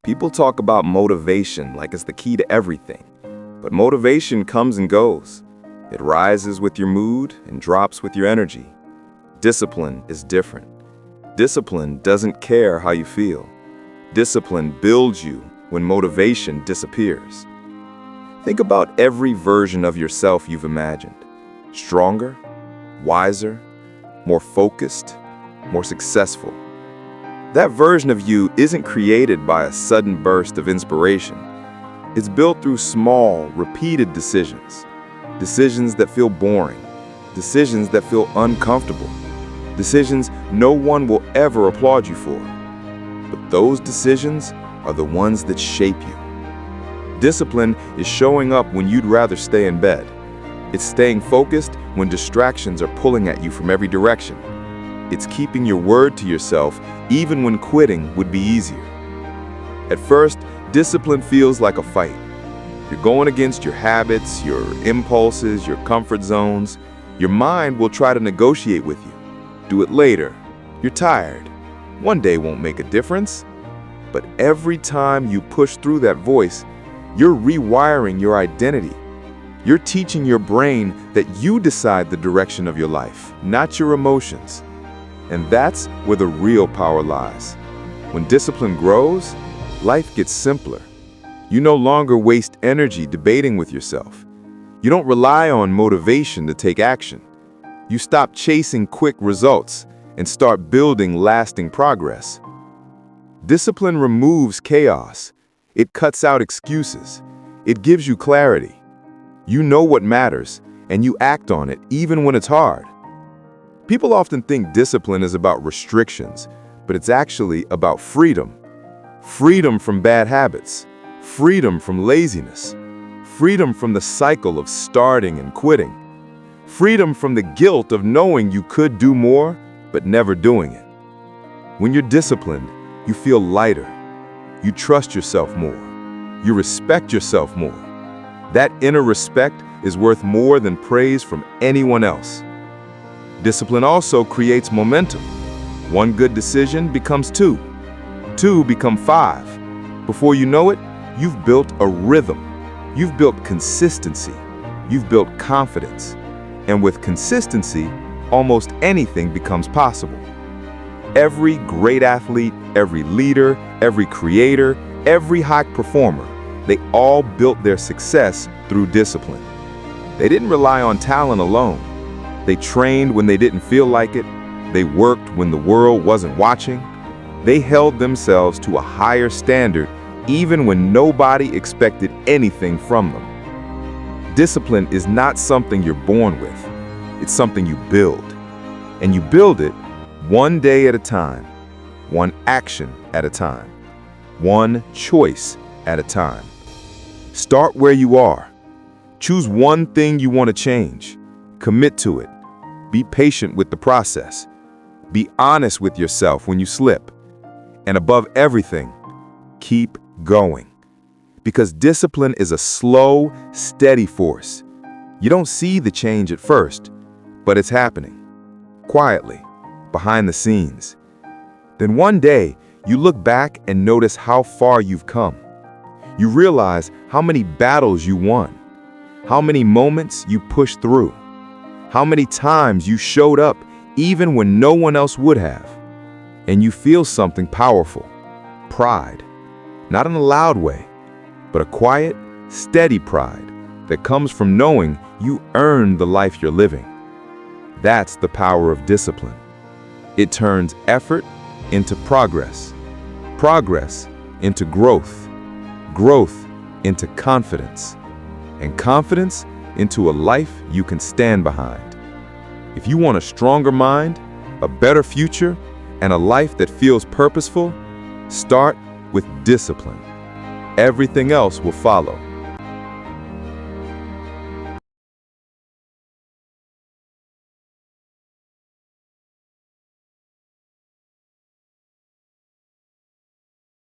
People talk about motivation like it's the key to everything, but motivation comes and goes. It rises with your mood and drops with your energy. Discipline is different. Discipline doesn't care how you feel. Discipline builds you when motivation disappears. Think about every version of yourself you've imagined. Stronger, wiser, more focused, more successful. That version of you isn't created by a sudden burst of inspiration. It's built through small, repeated decisions. Decisions that feel boring. Decisions that feel uncomfortable. Decisions no one will ever applaud you for. But those decisions are the ones that shape you. Discipline is showing up when you'd rather stay in bed. It's staying focused when distractions are pulling at you from every direction. It's keeping your word to yourself even when quitting would be easier. At first, discipline feels like a fight. You're going against your habits, your impulses, your comfort zones. Your mind will try to negotiate with you. Do it later. You're tired. One day won't make a difference. But every time you push through that voice, you're rewiring your identity. You're teaching your brain that you decide the direction of your life, not your emotions. And that's where the real power lies. When discipline grows, life gets simpler. You no longer waste energy debating with yourself. You don't rely on motivation to take action. You stop chasing quick results and start building lasting progress. Discipline removes chaos. It cuts out excuses. It gives you clarity. You know what matters, and you act on it even when it's hard. People often think discipline is about restrictions, but it's actually about freedom. Freedom from bad habits, freedom from laziness, freedom from the cycle of starting and quitting, freedom from the guilt of knowing you could do more, but never doing it. When you're disciplined, you feel lighter. You trust yourself more. You respect yourself more. That inner respect is worth more than praise from anyone else. Discipline also creates momentum. One good decision becomes two. Two become five. Before you know it, you've built a rhythm. You've built consistency. You've built confidence. And with consistency, almost anything becomes possible. Every great athlete, every leader, every creator, every high performer, they all built their success through discipline. They didn't rely on talent alone. They trained when they didn't feel like it. They worked when the world wasn't watching. They held themselves to a higher standard even when nobody expected anything from them. Discipline is not something you're born with. It's something you build. And you build it one day at a time, one action at a time, one choice at a time. Start where you are. Choose one thing you want to change. Commit to it. Be patient with the process. Be honest with yourself when you slip. And above everything, keep going. Because discipline is a slow, steady force. You don't see the change at first, but it's happening. Quietly, behind the scenes. Then one day, you look back and notice how far you've come. You realize how many battles you won, how many moments you pushed through, how many times you showed up even when no one else would have. And you feel something powerful, pride, not in a loud way, but a quiet, steady pride that comes from knowing you earned the life you're living. That's the power of discipline. It turns effort into progress, progress into growth, growth into confidence, and confidence into a life you can stand behind. If you want a stronger mind, a better future, and a life that feels purposeful, start with discipline. Everything else will follow.